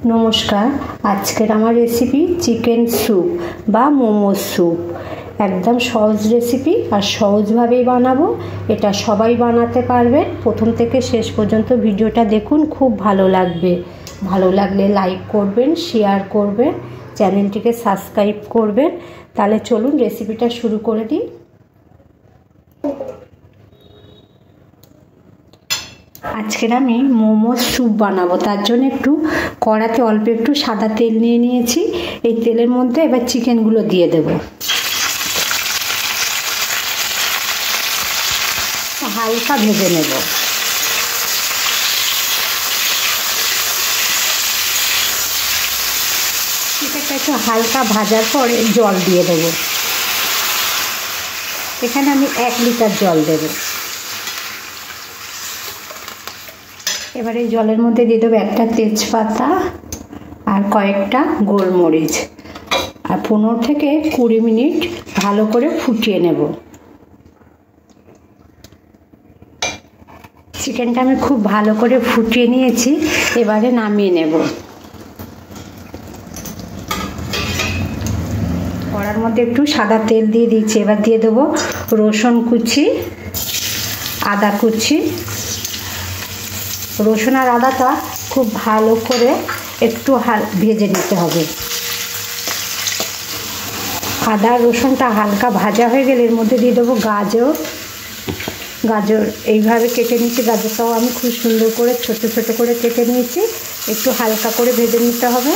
নমস্কার, আজকের আমার রেসিপি চিকেন স্যুপ বা মোমো স্যুপ। একদম সহজ রেসিপি আর সহজভাবেই বানাবো। এটা সবাই বানাতে পারবে। প্রথম থেকে শেষ পর্যন্ত ভিডিওটা দেখুন, খুব ভালো লাগবে। ভালো লাগলে লাইক করবেন, শেয়ার করবেন, চ্যানেলটিকে সাবস্ক্রাইব করবেন। তাহলে চলুন রেসিপিটা শুরু করে দিই। আজকের আমি মোমো স্যুপ বানাবো, তার জন্য একটু কড়াতে অল্প একটু সাদা তেল নিয়ে নিয়েছি। এই তেলের মধ্যে এবার চিকেনগুলো দিয়ে দেব। হালকা ভেজে নেব। চিকেনটা একটু হালকা ভাজার পরে জল দিয়ে দেব। এখানে আমি 1 লিটার জল দেব। এবারে জলের মধ্যে দিয়ে দেবো একটা তেজপাতা আর কয়েকটা গোলমরিচ, আর 15 থেকে 20 মিনিট ভালো করে ফুটিয়ে নেব। চিকেনটা আমি খুব ভালো করে ফুটিয়ে নিয়েছি, এবারে নামিয়ে নেব। কড়ার মধ্যে একটু সাদা তেল দিয়ে দিচ্ছি। এবার দিয়ে দেবো রসুন কুচি, আদা কুচি। রসুন আর আদাটা খুব ভালো করে একটু ভেজে নিতে হবে। আদা রসুনটা হালকা ভাজা হয়ে গেলে এর মধ্যে দিয়ে দেবো গাজর এইভাবে কেটে নিয়েছি। গাজরটাও আমি খুব সুন্দর করে ছোট ছোট করে কেটে নিয়েছি। একটু হালকা করে ভেজে নিতে হবে।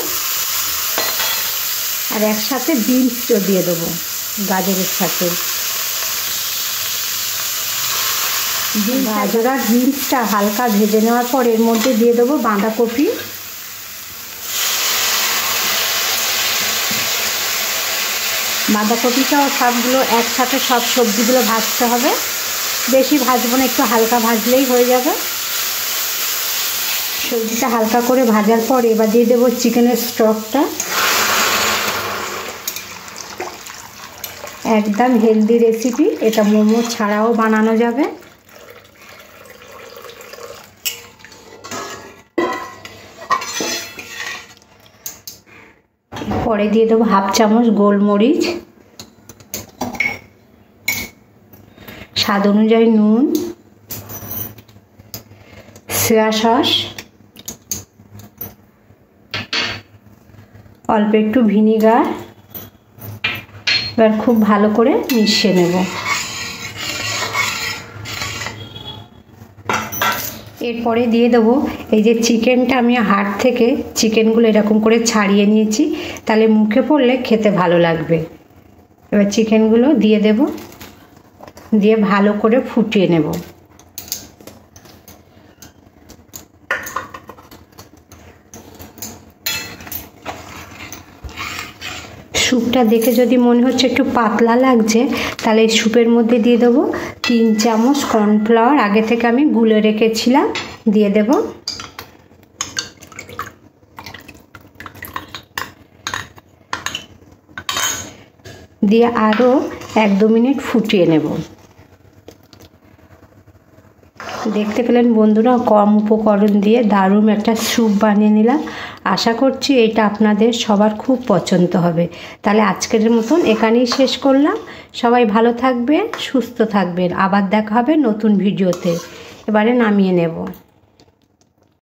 আর একসাথে বিনসও দিয়ে দেবো গাজরের সাথে। গাজর আর বিনসটা হালকা ভেজে নেওয়ার পর এর মধ্যে দিয়ে দেবো বাঁধাকপি। বাঁধাকপিটাও সবগুলো একসাথে সব সবজিগুলো ভাজতে হবে। বেশি ভাজবো না, একটু হালকা ভাজলেই হয়ে যাবে। সবজিটা হালকা করে ভাজার পর এবার দিয়ে দেবো চিকেনের স্টকটা। একদম হেলদি রেসিপি, এটা মোমো ছাড়াও বানানো যাবে। পরে দিয়ে দেবো 1/2 চামচ গোলমরিচ, স্বাদ অনুযায়ী নুন, সয়া সস, অল্প একটু ভিনিগার। এবার খুব ভালো করে মিশিয়ে নেব। এরপরে দিয়ে দেবো এই যে চিকেনটা আমি হাড় থেকে চিকেনগুলো এরকম করে ছাড়িয়ে নিয়েছি, তাহলে মুখে পড়লে খেতে ভালো লাগবে। এবার চিকেনগুলো দিয়ে দেব, দিয়ে ভালো করে ফুটিয়ে নেব। স্যুপটা দেখে যদি মনে হচ্ছে একটু পাতলা লাগছে, তাহলে এই স্যুপের মধ্যে দিয়ে দেবো 3 চামচ কর্নফ্লাওয়ার। আগে থেকে আমি গুলে রেখেছিলাম, দিয়ে দেব। দিয়ে আরও 1-2 মিনিট ফুটিয়ে নেব। দেখতে পেলেন বন্ধুরা, কম উপকরণ দিয়ে দারুণ একটা স্যুপ বানিয়ে নিলাম। আশা করছি এটা আপনাদের সবার খুব পছন্দ হবে। তাহলে আজকের মতন এখানেই শেষ করলাম। সবাই ভালো থাকবেন, সুস্থ থাকবেন। আবার দেখা হবে নতুন ভিডিওতে। এবারে নামিয়ে নেব।